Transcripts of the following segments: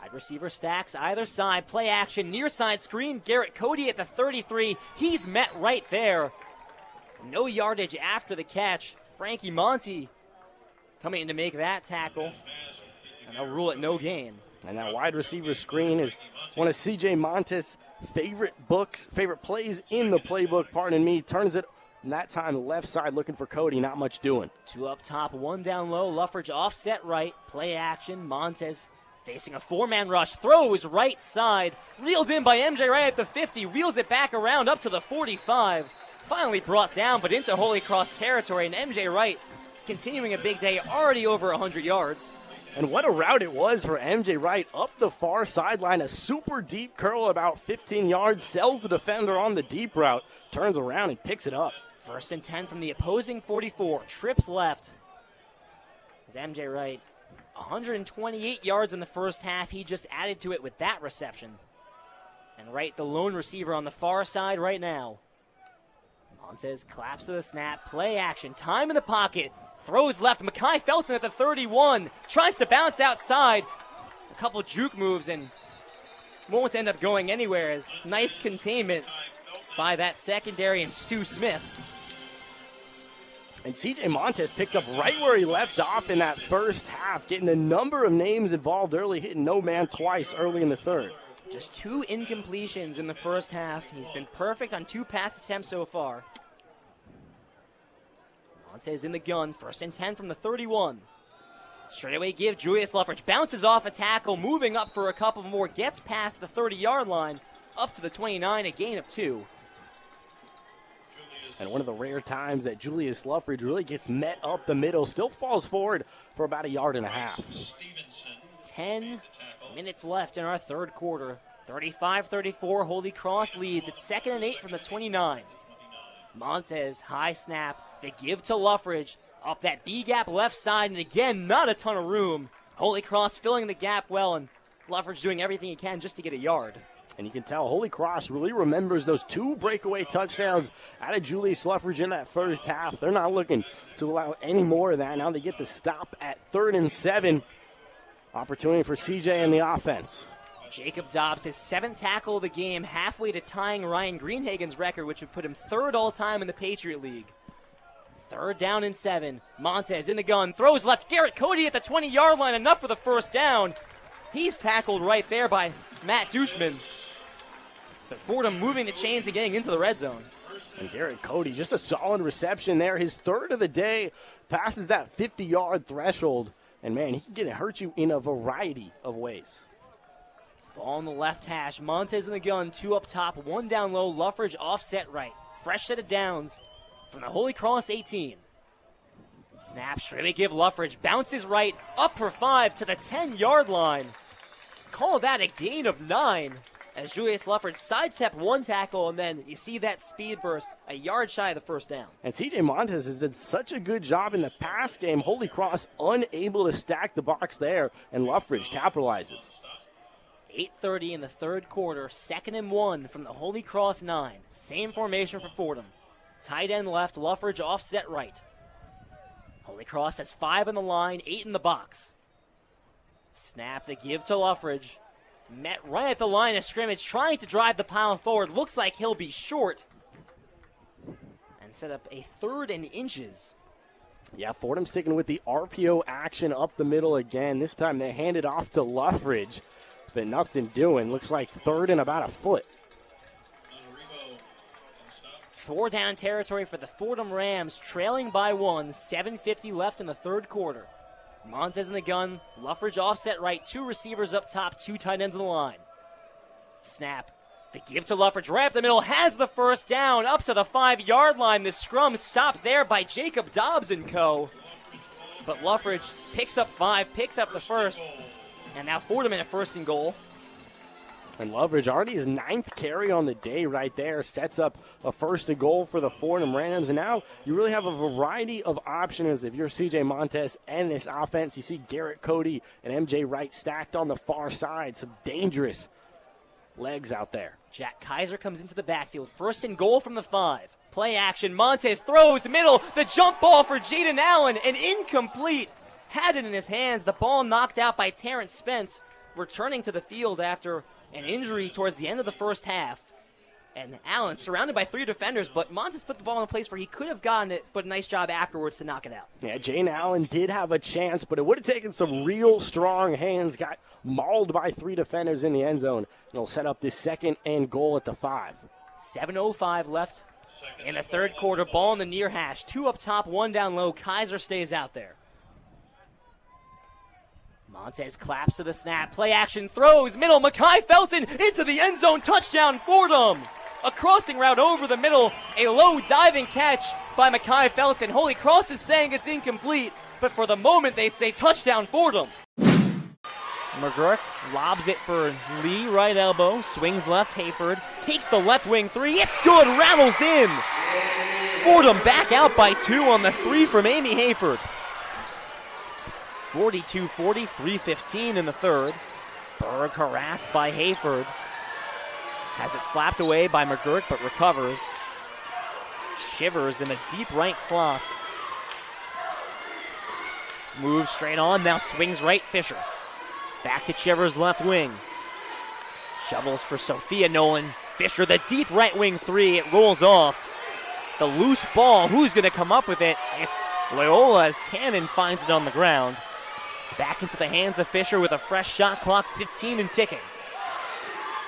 Wide receiver stacks either side. Play action, near side screen. Garrett Cody at the 33. He's met right there. No yardage after the catch. Frankie Monty coming in to make that tackle. And they'll rule it no gain. And that wide receiver screen is one of C.J. Montes' favorite plays in the playbook, pardon me. Turns it, and that time left side looking for Cody, not much doing. Two up top, one down low. Luffridge offset right. Play action, Montes facing a four-man rush. Throws right side. Reeled in by MJ Wright at the 50. Wheels it back around up to the 45. Finally brought down, but into Holy Cross territory. And MJ Wright continuing a big day, already over 100 yards. And what a route it was for MJ Wright up the far sideline. A super deep curl about 15 yards. Sells the defender on the deep route. Turns around and picks it up. 1st and 10 from the opposing 44. Trips left. As MJ Wright, 128 yards in the first half. He just added to it with that reception. And Wright, the lone receiver on the far side right now. Montes claps to the snap. Play action. Time in the pocket. Throws left. Mekhi Felton at the 31. Tries to bounce outside. A couple juke moves and won't end up going anywhere. As nice containment by that secondary and Stu Smith. And C.J. Montes picked up right where he left off in that first half, getting a number of names involved early, hitting no man twice early in the third. Just 2 incompletions in the first half. He's been perfect on 2 pass attempts so far. Montes in the gun, 1st and 10 from the 31. Straightaway give, Julius Luffridge bounces off a tackle, moving up for a couple more, gets past the 30-yard line, up to the 29, a gain of 2. And one of the rare times that Julius Luffridge really gets met up the middle, still falls forward for about 1.5 yards. 10 minutes left in our third quarter. 35-34, Holy Cross leads. It's 2nd and 8 from the 29. Montes, high snap. They give to Luffridge. Up that B-gap left side, and again, not a ton of room. Holy Cross filling the gap well, and Luffridge doing everything he can just to get a yard. And you can tell Holy Cross really remembers those 2 breakaway touchdowns out of Julius Luffridge in that first half. They're not looking to allow any more of that. Now they get the stop at 3rd and 7. Opportunity for CJ and the offense. Jacob Dobbs, his 7th tackle of the game, halfway to tying Ryan Greenhagen's record, which would put him 3rd all-time in the Patriot League. 3rd down and 7. Montes in the gun, throws left. Garrett Cody at the 20-yard line, enough for the first down. He's tackled right there by Matt Dushman. But Fordham moving the chains and getting into the red zone. And Garrett Cody, just a solid reception there. His 3rd of the day, passes that 50-yard threshold. And, man, he can hurt you in a variety of ways. Ball on the left hash. Montes in the gun, 2 up top, 1 down low. Luffridge offset right. Fresh set of downs from the Holy Cross 18. Snap, straightaway give Luffridge. Bounces right, up for 5 to the 10-yard line. Call that a gain of 9 as Julius Luffridge sidestep 1 tackle, and then you see that speed burst a yard shy of the first down. And C.J. Montes has done such a good job in the pass game. Holy Cross unable to stack the box there, and Luffridge capitalizes. 8:30 in the third quarter, 2nd and 1 from the Holy Cross 9. Same formation for Fordham. Tight end left, Luffridge offset right. Holy Cross has 5 on the line, 8 in the box. Snap the give to Luffridge. Met right at the line of scrimmage, trying to drive the pile forward. Looks like he'll be short. And set up a 3rd and inches. Yeah, Fordham sticking with the RPO action up the middle again. This time they hand it off to Luffridge, but nothing doing. Looks like 3rd and about a foot. 4 down territory for the Fordham Rams, trailing by 1. 7:50 left in the third quarter. Montes in the gun, Luffridge offset right, 2 receivers up top, 2 tight ends on the line. Snap, the give to Luffridge right up the middle, has the first down, up to the 5-yard line. The scrum stopped there by Jacob Dobbs and co. But Luffridge picks up 5, picks up the first, and now Fordham in a 1st and goal. And Luffridge already his 9th carry on the day right there. Sets up a 1st and goal for the Fordham Rams. And now you really have a variety of options if you're C.J. Montes and this offense. You see Garrett Cody and M.J. Wright stacked on the far side. Some dangerous legs out there. Jack Kaiser comes into the backfield. 1st and goal from the 5. Play action. Montes throws middle. The jump ball for Jaden Allen. And incomplete. Had it in his hands. The ball knocked out by Terrence Spence. returning to the field after an injury towards the end of the first half. And Allen surrounded by 3 defenders, but Nantz put the ball in a place where he could have gotten it, but a nice job afterwards to knock it out. Yeah, Jane Allen did have a chance, but it would have taken some real strong hands. Got mauled by 3 defenders in the end zone. It'll set up this second and goal at the 5. 7:05 left in the third quarter. Ball in the near hash. 2 up top, 1 down low. Kaiser stays out there. Montez claps to the snap. Play action, throws, middle. Mekhi Felton into the end zone. Touchdown, Fordham. A crossing route over the middle. A low diving catch by Mekhi Felton. Holy Cross is saying it's incomplete, but for the moment they say touchdown, Fordham. McGurk lobs it for Lee, right elbow. Swings left, Hayford. Takes the left wing 3. It's good, rattles in. Fordham back out by 2 on the 3 from Amy Hayford. 42-40, 3:15 in the third. Berg harassed by Hayford. Has it slapped away by McGurk, but recovers. Shivers in the deep right slot. Moves straight on, now swings right, Fisher. Back to Chivers, left wing. Shovels for Sophia Nolan. Fisher, the deep right wing 3, it rolls off. The loose ball, who's gonna come up with it? It's Loyola as Tannen finds it on the ground. Back into the hands of Fisher with a fresh shot clock, 15 and ticking.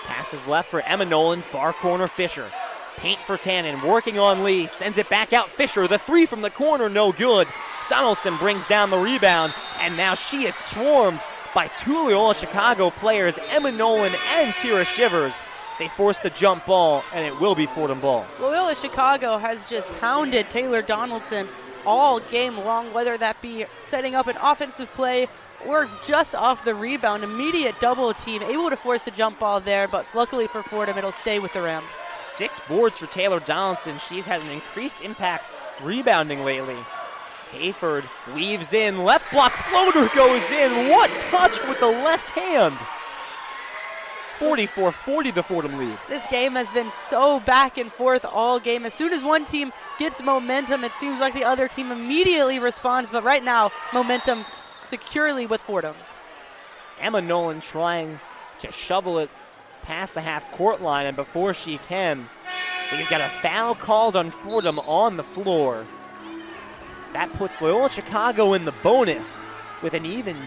Passes left for Emma Nolan, far corner Fisher. Paint for Tannen, working on Lee, sends it back out Fisher, the 3 from the corner, no good. Donaldson brings down the rebound, and now she is swarmed by 2 Loyola Chicago players, Emma Nolan and Kira Shivers. They force the jump ball, and it will be Fordham ball. Loyola Chicago has just hounded Taylor Donaldson all game long, whether that be setting up an offensive play or just off the rebound. Immediate double team, able to force a jump ball there, but luckily for Fordham, it'll stay with the Rams. 6 boards for Taylor Donaldson. She's had an increased impact rebounding lately. Hayford weaves in, left block floater goes in. What touch with the left hand. 44-40 the Fordham lead. This game has been so back and forth all game. As soon as one team gets momentum, it seems like the other team immediately responds, but right now, momentum securely with Fordham. Emma Nolan trying to shovel it past the half-court line, and before she can, we've got a foul called on Fordham on the floor. That puts Loyola Chicago in the bonus with an even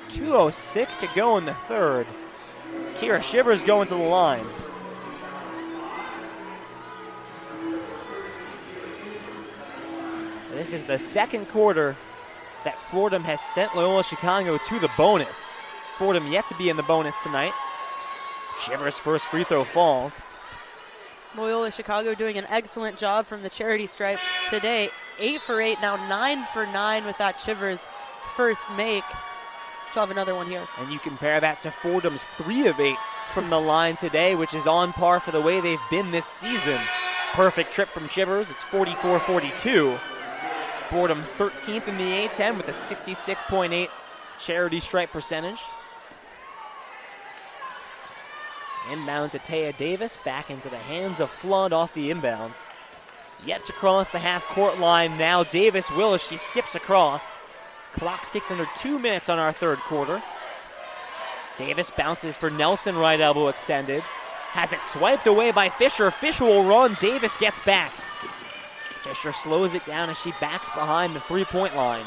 2:06 to go in the third. Kira Shivers going to the line. This is the second quarter that Fordham has sent Loyola Chicago to the bonus. Fordham yet to be in the bonus tonight. Shivers' first free throw falls. Loyola Chicago doing an excellent job from the charity stripe today. 8 for 8, now 9 for 9 with that Shivers first make. She'll have another one here. And you compare that to Fordham's 3 of 8 from the line today, which is on par for the way they've been this season. Perfect trip from Shivers. It's 44-42. Fordham 13th in the A-10 with a 66.8 charity stripe percentage. Inbound to Taya Davis, back into the hands of Flood off the inbound. Yet to cross the half-court line. Now Davis will as she skips across. Clock ticks under 2 minutes on our third quarter. Davis bounces for Nelson, right elbow extended. Has it swiped away by Fisher. Fisher will run. Davis gets back. Fisher slows it down as she backs behind the three-point line.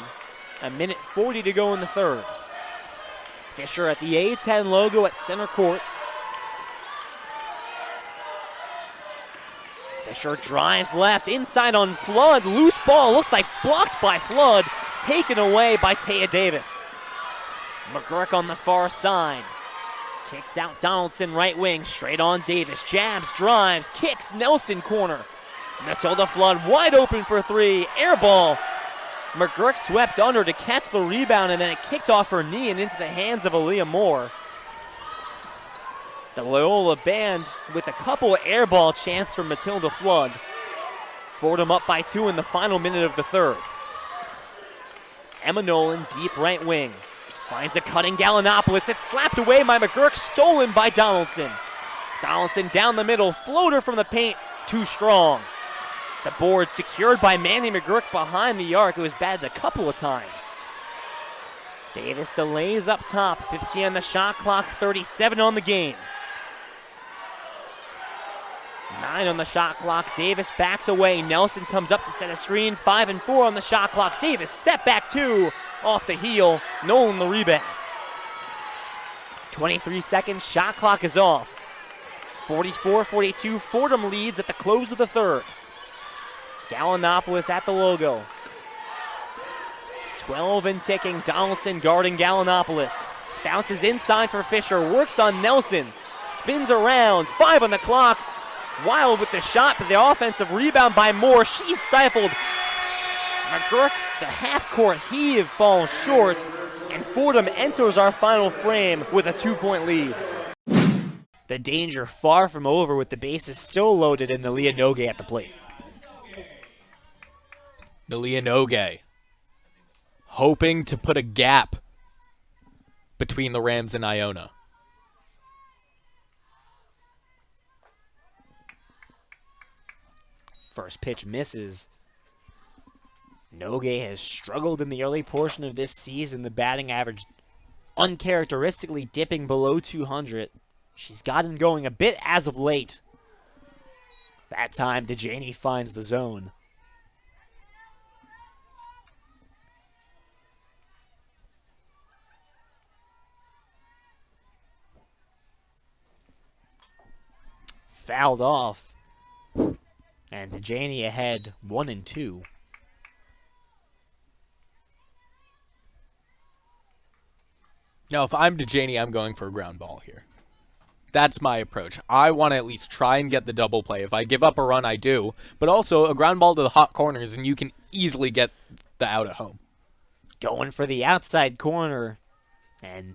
1:40 to go in the third. Fisher at the A-10 logo at center court. Fisher drives left, inside on Flood. Loose ball, looked like blocked by Flood. Taken away by Taya Davis. McGurk on the far side. Kicks out Donaldson, right wing, straight on Davis. Jabs, drives, kicks, Nelson corner. Matilda Flood wide open for 3. Air ball. McGurk swept under to catch the rebound, and then it kicked off her knee and into the hands of Aaliyah Moore. The Loyola band with a couple of air ball chants from Matilda Flood. Fordham up by 2 in the final minute of the third. Emma Nolan, deep right wing. Finds a cutting Gallinopoulos. It's slapped away by McGurk, stolen by Donaldson. Donaldson down the middle, floater from the paint, too strong. The board secured by Manny McGurk behind the arc. It was batted a couple of times. Davis delays up top. 15 on the shot clock, 37 on the game. 9 on the shot clock. Davis backs away. Nelson comes up to set a screen. 5 and 4 on the shot clock. Davis step back 2 off the heel. Nolan the rebound. 23 seconds. Shot clock is off. 44-42. Fordham leads at the close of the third. Gallinopoulos at the logo. 12 and ticking. Donaldson guarding Gallinopoulos. Bounces inside for Fisher. Works on Nelson. Spins around. 5 on the clock. Wild with the shot, but the offensive rebound by Moore. She's stifled. McGurk, the half-court heave falls short, and Fordham enters our final frame with a 2-point lead. The danger far from over with the bases still loaded in Nalia Nogue at the plate. Nalia Nogue hoping to put a gap between the Rams and Iona. First pitch misses. Nogue has struggled in the early portion of this season. The batting average uncharacteristically dipping below 200. She's gotten going a bit as of late. That time, DeJaney finds the zone. Fouled off. And DeJaney ahead 1 and 2. Now, if I'm DeJaney, I'm going for a ground ball here. That's my approach. I want to at least try and get the double play. If I give up a run, I do. But also, a ground ball to the hot corners, and you can easily get the out at home. Going for the outside corner. And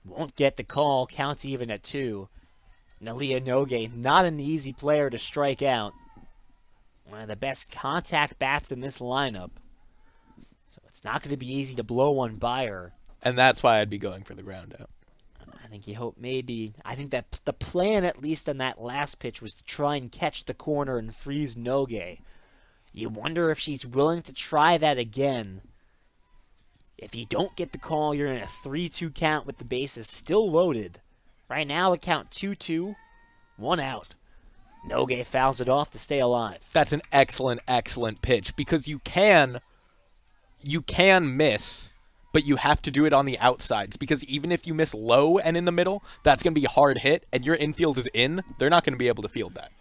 won't get the call. Counts even at 2. Nalia Nogue, not an easy player to strike out. One of the best contact bats in this lineup. So it's not going to be easy to blow one by her. And that's why I'd be going for the ground out. I think you hope maybe. I think that the plan, at least on that last pitch, was to try and catch the corner and freeze Nogue. You wonder if she's willing to try that again. If you don't get the call, you're in a 3-2 count with the bases still loaded. Right now, the count 2-2, 1 out. Nogue fouls it off to stay alive. That's an excellent, excellent pitch because you can miss, but you have to do it on the outsides because even if you miss low and in the middle, that's going to be a hard hit, and your infield is in. They're not going to be able to field that.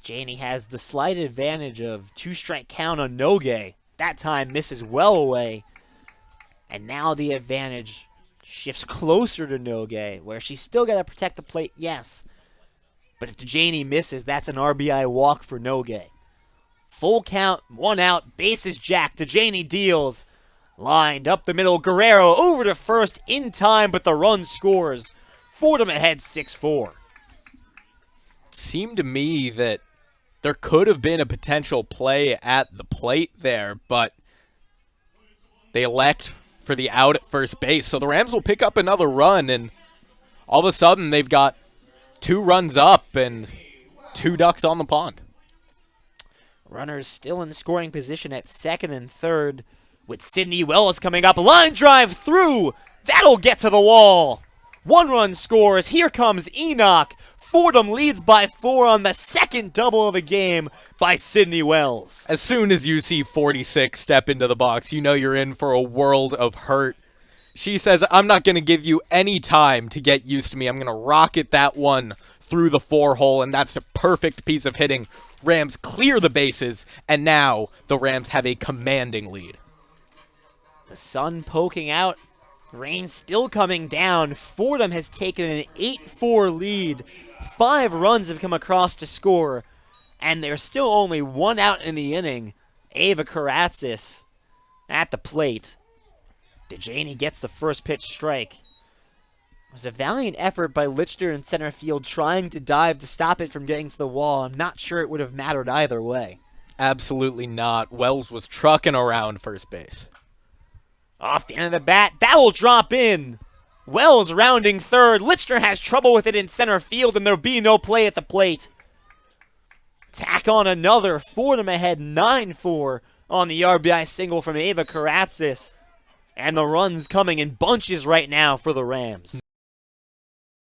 Janey has the slight advantage of 2-strike count on Nogue. That time misses well away. And now the advantage shifts closer to Nogue, where she's still got to protect the plate, yes. But if DeJaney misses, that's an RBI walk for Nogue. Full count, 1 out, bases jacked. DeJaney deals. Lined up the middle, Guerrero over to first in time, but the run scores. Fordham ahead 6-4. Seemed to me that there could have been a potential play at the plate there, but they elect for the out at first base. So the Rams will pick up another run, and all of a sudden they've got 2 runs up and 2 ducks on the pond. Runners still in scoring position at second and third with Sydney Wells coming up. Line drive through. That'll get to the wall. 1 run scores. Here comes Enoch. Fordham leads by 4 on the second double of the game by Sydney Wells. As soon as you see 46 step into the box, you know you're in for a world of hurt. She says, I'm not going to give you any time to get used to me. I'm going to rocket that one through the 4-hole, and that's a perfect piece of hitting. Rams clear the bases, and now the Rams have a commanding lead. The sun poking out, rain still coming down. Fordham has taken an 8-4 lead. 5 runs have come across to score, and there's still only 1 out in the inning. Ava Karatzis at the plate. DeJaney gets the first pitch strike. It was a valiant effort by Lichter in center field trying to dive to stop it from getting to the wall. I'm not sure it would have mattered either way. Absolutely not. Wells was trucking around first base. Off the end of the bat, that will drop in. Wells rounding third. Lichter has trouble with it in center field, and there'll be no play at the plate. Tack on another. Fordham ahead 9-4 on the RBI single from Ava Karatzis. And the run's coming in bunches right now for the Rams.